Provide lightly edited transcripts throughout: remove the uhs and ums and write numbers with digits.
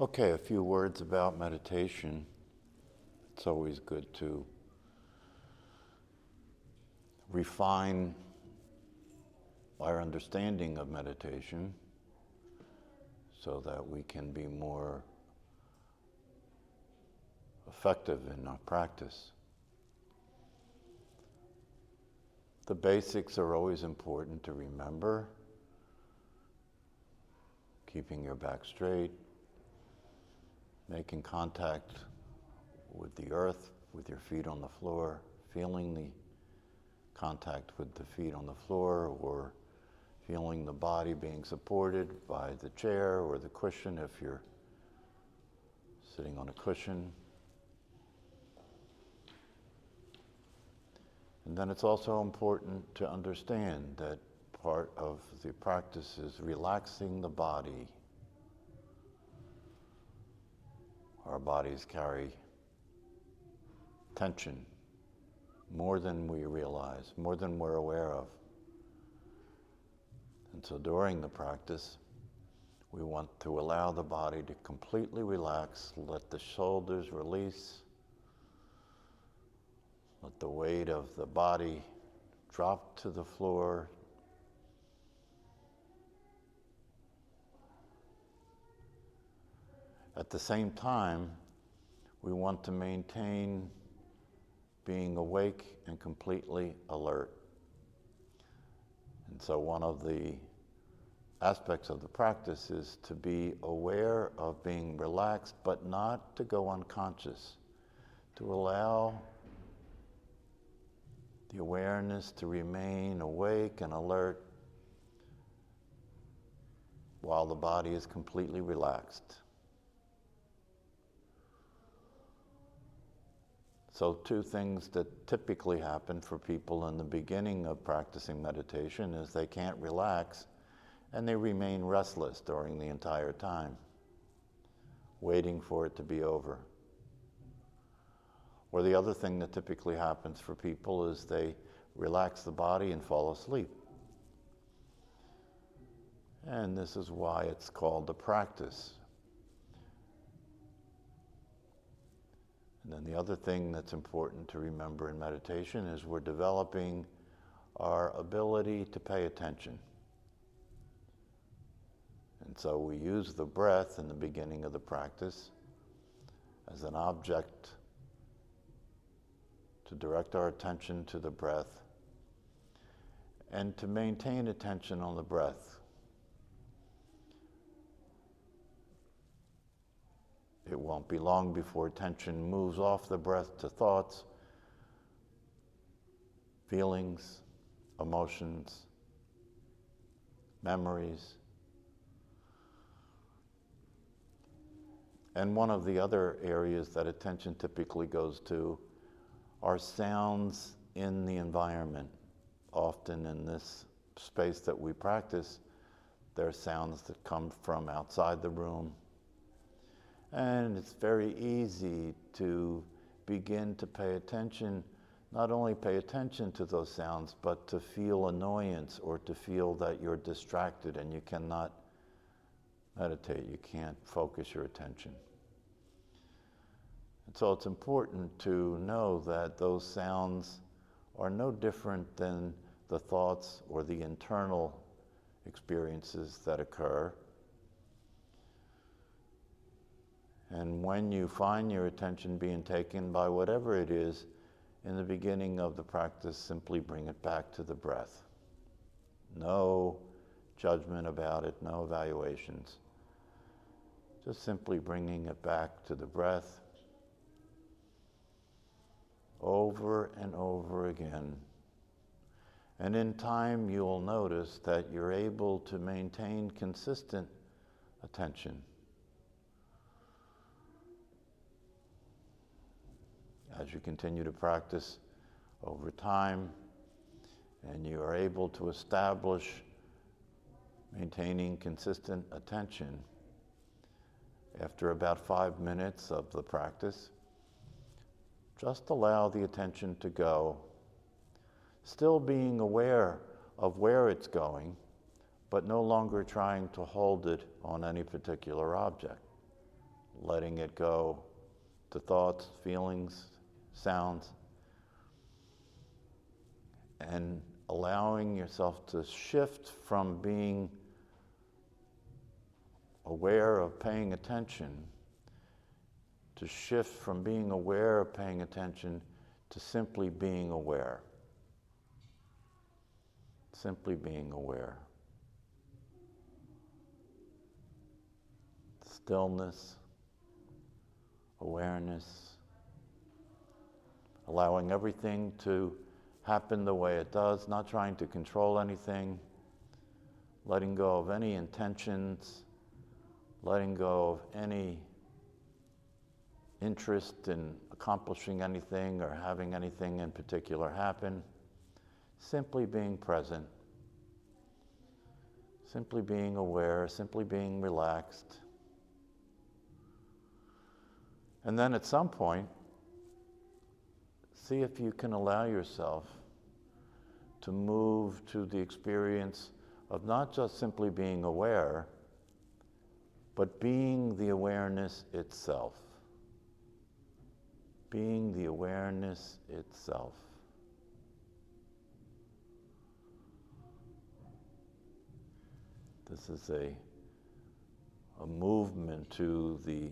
Okay, a few words about meditation. It's always good to refine our understanding of meditation so that we can be more effective in our practice. The basics are always important to remember. Keeping your back straight, making contact with the earth, with your feet on the floor, feeling the contact with the feet on the floor, or feeling the body being supported by the chair or the cushion if you're sitting on a cushion. And then it's also important to understand that part of the practice is relaxing the body. Our bodies carry tension more than we realize, more than we're aware of. And so during the practice, we want to allow the body to completely relax, let the shoulders release, let the weight of the body drop to the floor. At the same time, we want to maintain being awake and completely alert. And so one of the aspects of the practice is to be aware of being relaxed, but not to go unconscious, to allow the awareness to remain awake and alert while the body is completely relaxed. So two things that typically happen for people in the beginning of practicing meditation is they can't relax and they remain restless during the entire time, waiting for it to be over. Or the other thing that typically happens for people is they relax the body and fall asleep. And this is why it's called a practice. And then the other thing that's important to remember in meditation is we're developing our ability to pay attention. And so we use the breath in the beginning of the practice as an object to direct our attention to the breath and to maintain attention on the breath. It won't be long before attention moves off the breath to thoughts, feelings, emotions, memories. And one of the other areas that attention typically goes to are sounds in the environment. Often in this space that we practice, there are sounds that come from outside the room. And it's very easy to begin to pay attention, not only pay attention to those sounds, but to feel annoyance or to feel that you're distracted and you cannot meditate, you can't focus your attention. And so it's important to know that those sounds are no different than the thoughts or the internal experiences that occur. And when you find your attention being taken by whatever it is, in the beginning of the practice, simply bring it back to the breath. No judgment about it, no evaluations. Just simply bringing it back to the breath over and over again. And in time, you'll notice that you're able to maintain consistent attention. As you continue to practice over time, and you are able to establish maintaining consistent attention, after about 5 minutes of the practice, just allow the attention to go, still being aware of where it's going, but no longer trying to hold it on any particular object. letting it go to thoughts, feelings, sounds, and allowing yourself to shift from being aware of paying attention, to shift from being aware of paying attention to simply being aware. Simply being aware. Stillness, awareness, allowing everything to happen the way it does, not trying to control anything, letting go of any intentions, letting go of any interest in accomplishing anything or having anything in particular happen, simply being present, simply being aware, simply being relaxed. And then at some point, see if you can allow yourself to move to the experience of not just simply being aware, but being the awareness itself. Being the awareness itself. This is a movement to the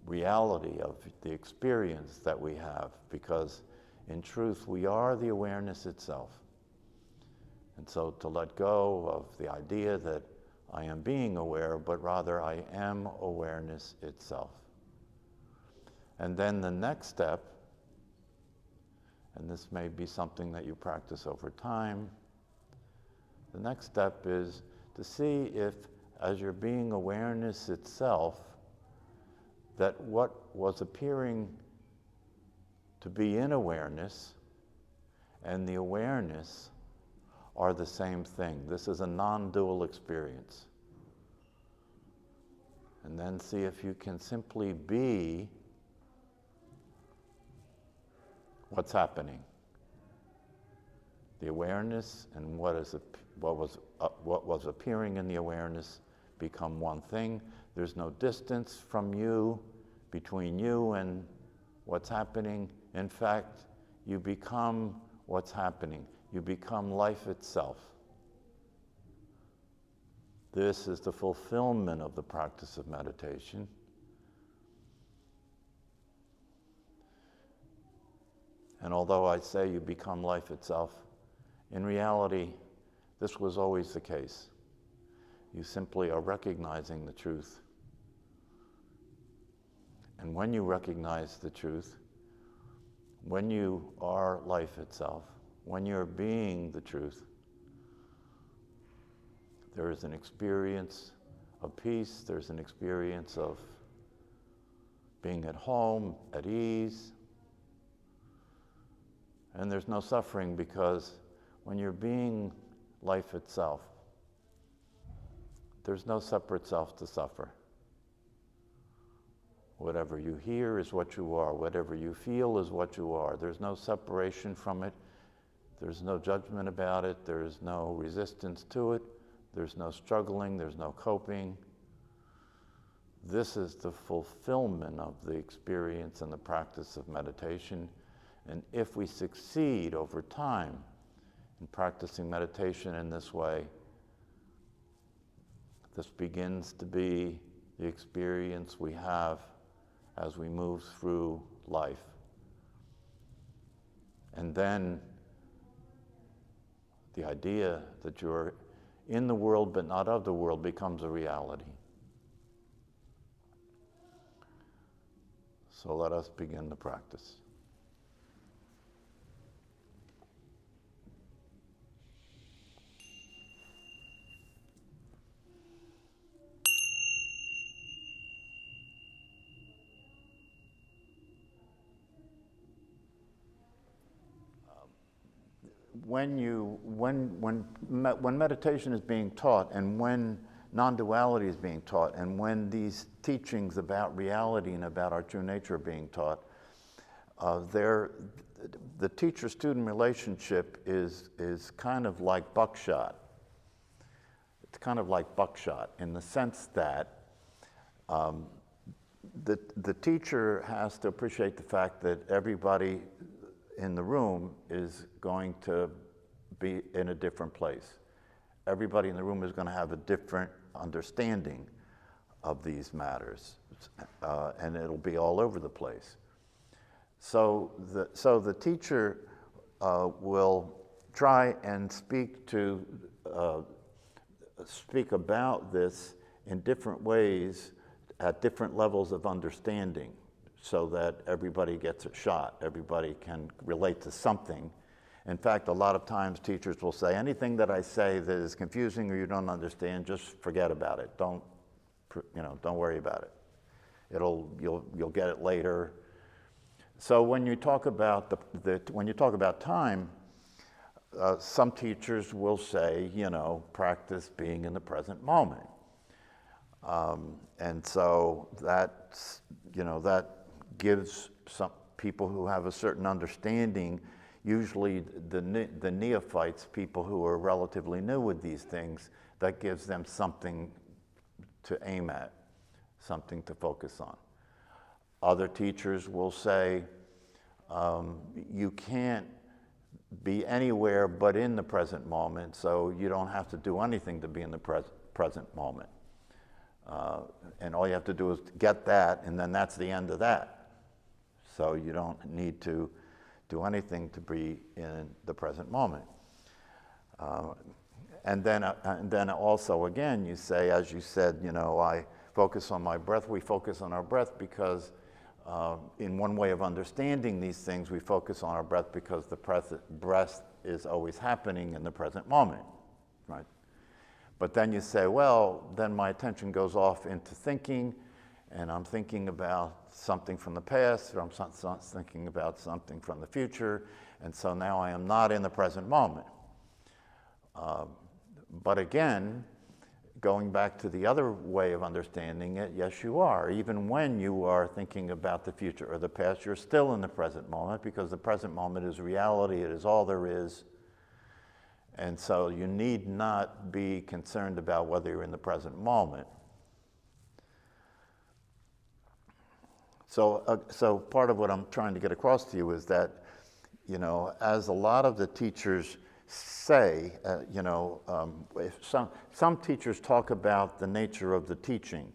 reality of the experience that we have, because in truth we are the awareness itself. And so to let go of the idea that I am being aware, but rather I am awareness itself. And then the next step, and this may be something that you practice over time, the next step is to see if, as you're being awareness itself, that what was appearing to be in awareness and the awareness are the same thing. This is a non-dual experience. And then see if you can simply be what's happening. The awareness and what was appearing in the awareness become one thing. There's no distance from you, between you and what's happening. In fact, you become what's happening. You become life itself. This is the fulfillment of the practice of meditation. And although I say you become life itself, in reality, this was always the case. You simply are recognizing the truth. And when you recognize the truth, when you are life itself, when you're being the truth, there is an experience of peace, there's an experience of being at home, at ease, and there's no suffering, because when you're being life itself, there's no separate self to suffer. Whatever you hear is what you are. Whatever you feel is what you are. There's no separation from it. There's no judgment about it. There's no resistance to it. There's no struggling. There's no coping. This is the fulfillment of the experience and the practice of meditation. And if we succeed over time in practicing meditation in this way, this begins to be the experience we have as we move through life. And then the idea that you're in the world but not of the world becomes a reality. So let us begin the practice. When meditation is being taught, and when non-duality is being taught, and when these teachings about reality and about our true nature are being taught, the teacher-student relationship is kind of like buckshot. It's kind of like buckshot in the sense that The teacher has to appreciate the fact that everybody in the room is going to be in a different place. Everybody in the room is going to have a different understanding of these matters, and it'll be all over the place. So the teacher will try and speak about this in different ways at different levels of understanding, so that everybody gets a shot, everybody can relate to something. In fact, a lot of times teachers will say, anything that I say that is confusing or you don't understand, just forget about it. Don't worry about it. You'll get it later. So when you talk about when you talk about time, some teachers will say, practice being in the present moment. And so that gives some people who have a certain understanding, usually the neophytes, people who are relatively new with these things, that gives them something to aim at, something to focus on. Other teachers will say, you can't be anywhere but in the present moment, so you don't have to do anything to be in the present moment. And all you have to do is get that, and then that's the end of that. So you don't need to do anything to be in the present moment. And then also, again, you say, as you said, I focus on my breath. We focus on our breath because in one way of understanding these things, we focus on our breath because the breath is always happening in the present moment, right? But then you say, well, then my attention goes off into thinking, and I'm thinking about something from the past, or I'm thinking about something from the future, and so now I am not in the present moment. But again, going back to the other way of understanding it, yes, you are. Even when you are thinking about the future or the past, you're still in the present moment, because the present moment is reality. It is all there is. And so you need not be concerned about whether you're in the present moment. So part of what I'm trying to get across to you is that, as a lot of the teachers say, if some teachers talk about the nature of the teaching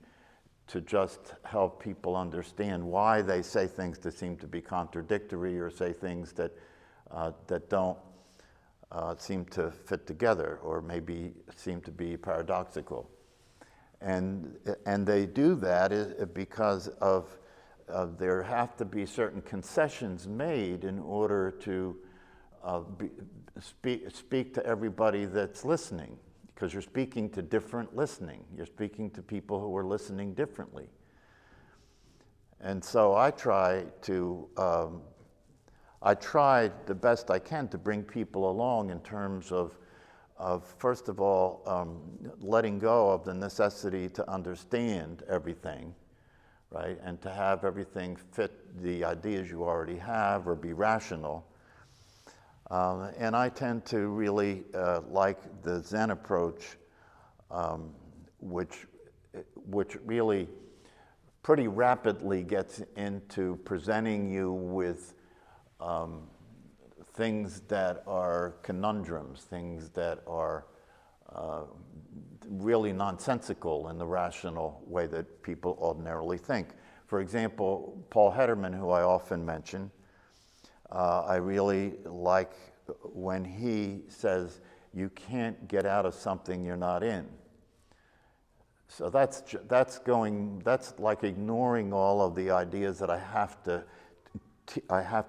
to just help people understand why they say things that seem to be contradictory, or say things that don't seem to fit together, or maybe seem to be paradoxical. And they do that because of there have to be certain concessions made in order to speak to everybody that's listening, because you're speaking to different listening. You're speaking to people who are listening differently. And so I try the best I can to bring people along in terms of first of all, letting go of the necessity to understand everything, right? And to have everything fit the ideas you already have or be rational. And I tend to really like the Zen approach, which really pretty rapidly gets into presenting you with things that are conundrums, things that are really nonsensical in the rational way that people ordinarily think. For example, Paul Hederman, who I often mention, I really like when he says, you can't get out of something you're not in. So that's like ignoring all of the ideas that I have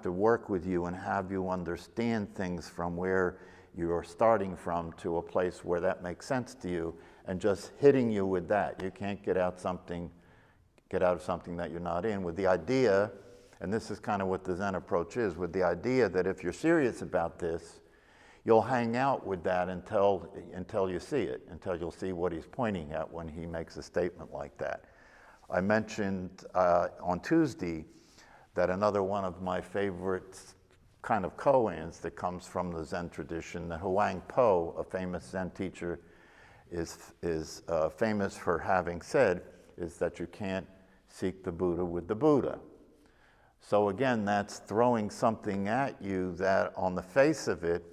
to work with you and have you understand things from where you're starting from to a place where that makes sense to you, and just hitting you with that. You can't get out of something that you're not in, with the idea, and this is kind of what the Zen approach is, with the idea that if you're serious about this, you'll hang out with that until you see it, until you'll see what he's pointing at when he makes a statement like that. I mentioned on Tuesday that another one of my favorite kind of koans that comes from the Zen tradition, the Huang Po, a famous Zen teacher, is famous for having said, is that you can't seek the Buddha with the Buddha. So again, that's throwing something at you that on the face of it,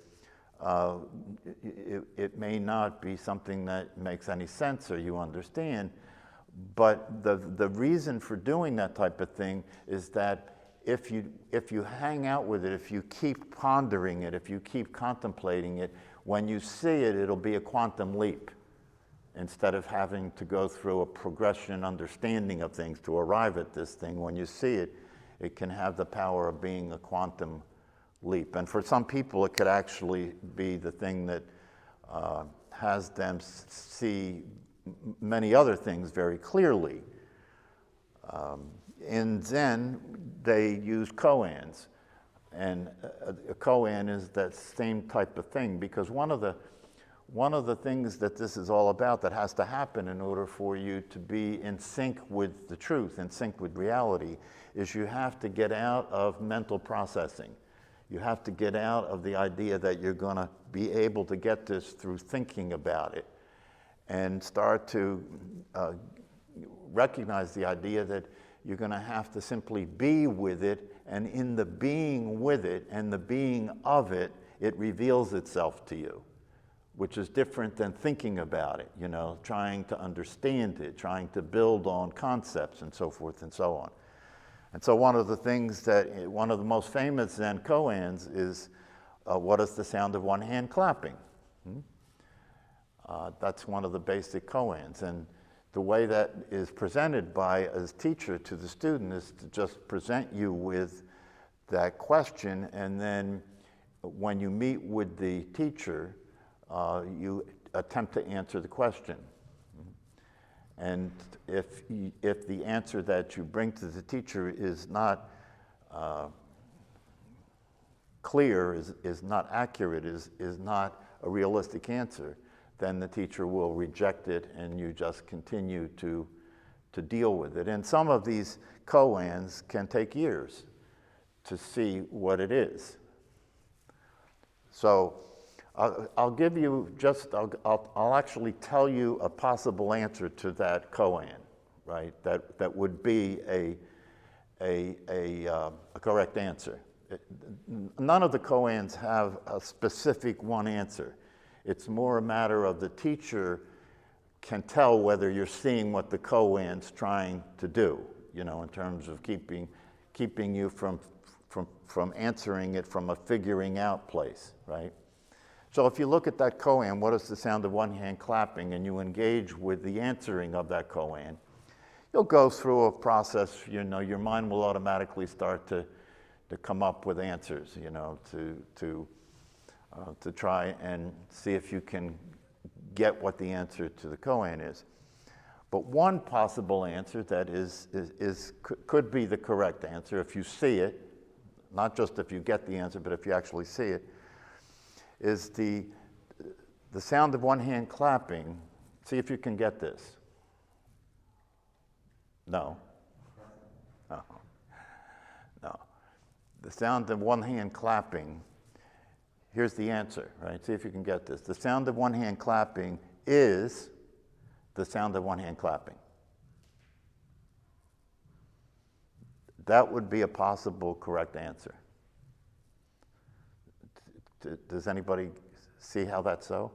it may not be something that makes any sense or you understand, but the reason for doing that type of thing is that if you hang out with it, if you keep pondering it, if you keep contemplating it, when you see it, it'll be a quantum leap. Instead of having to go through a progression understanding of things to arrive at this thing, when you see it, it can have the power of being a quantum leap. And for some people, it could actually be the thing that has them see many other things very clearly. In Zen, they use koans. And a koan is that same type of thing, because one of the things that this is all about that has to happen in order for you to be in sync with the truth, in sync with reality, is you have to get out of mental processing. You have to get out of the idea that you're going to be able to get this through thinking about it, and start to recognize the idea that you're going to have to simply be with it, and in the being with it and the being of it, it reveals itself to you, which is different than thinking about it, you know, trying to understand it, trying to build on concepts and so forth and so on. And so one of the most famous Zen koans is, what is the sound of one hand clapping? That's one of the basic koans. And the way that is presented by a teacher to the student is to just present you with that question, and then when you meet with the teacher, you attempt to answer the question. And if the answer that you bring to the teacher is not clear, is not accurate, is not a realistic answer, then the teacher will reject it, and you just continue to deal with it. And some of these koans can take years to see what it is. So I'll give you I'll actually tell you a possible answer to that koan, right? That would be a correct answer. None of the koans have a specific one answer. It's more a matter of the teacher can tell whether you're seeing what the koan's trying to do, you know, in terms of keeping you from answering it from a figuring out place, right? So if you look at that koan, what is the sound of one hand clapping, and you engage with the answering of that koan, you'll go through a process, you know, your mind will automatically start to come up with answers, you know, to try and see if you can get what the answer to the koan is. But one possible answer that could be the correct answer if you see it, not just if you get the answer, but if you actually see it, is the sound of one hand clapping. See if you can get this. No. No. No. The sound of one hand clapping, here's the answer, right? See if you can get this. The sound of one hand clapping is the sound of one hand clapping. That would be a possible correct answer. Does anybody see how that's so?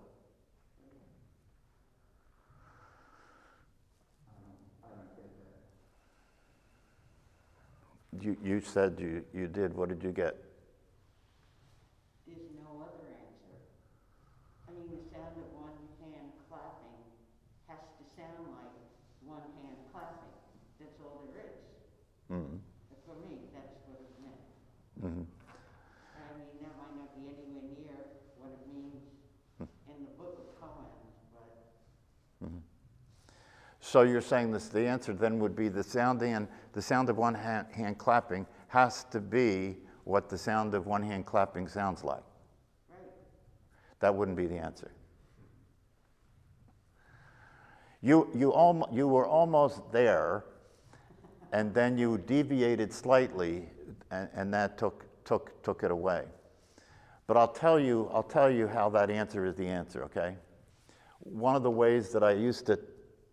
You said you did. What did you get? There's no other answer. I mean, the sound of one hand clapping has to sound like one hand clapping. That's all there is. Mm-hmm. For me, that's what it meant. Mm-hmm. I mean, that might not be anywhere near what it means in the book of koans, but... Mm-hmm. So you're saying this, the answer then would be the sound of one hand clapping has to be what the sound of one hand clapping sounds like. Right. That wouldn't be the answer. You were almost there, and then you deviated slightly, and that took it away. But I'll tell you how that answer is the answer, okay? One of the ways that I used to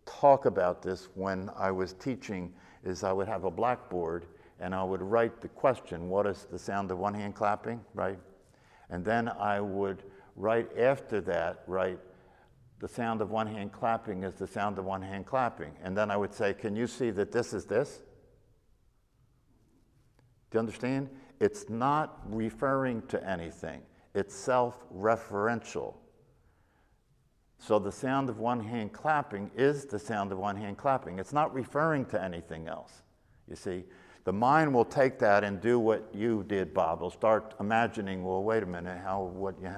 talk about this when I was teaching is I would have a blackboard and I would write the question, what is the sound of one hand clapping, right? And then I would write after that, write the sound of one hand clapping is the sound of one hand clapping. And then I would say, can you see that this is this? Do you understand? It's not referring to anything. It's self-referential. So the sound of one hand clapping is the sound of one hand clapping. It's not referring to anything else, you see. The mind will take that and do what you did, Bob. It'll start imagining, well, wait a minute, how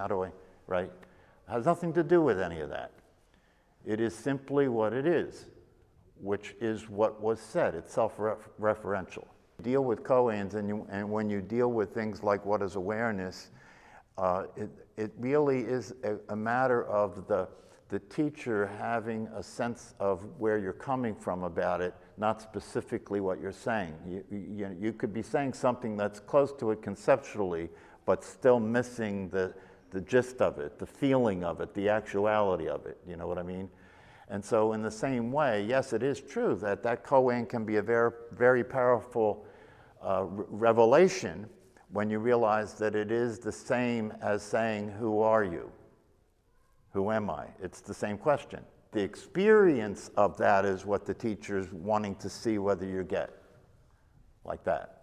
do I, right? It has nothing to do with any of that. It is simply what it is, which is what was said. It's self-referential. Deal with koans, and when you deal with things like what is awareness, it really is a matter of the teacher having a sense of where you're coming from about it, not specifically what you're saying. You could be saying something that's close to it conceptually, but still missing the gist of it, the feeling of it, the actuality of it, you know what I mean? And so in the same way, yes, it is true that koan can be a very, very powerful revelation when you realize that it is the same as saying, who are you? Who am I? It's the same question. The experience of that is what the teacher's wanting to see whether you get, like that.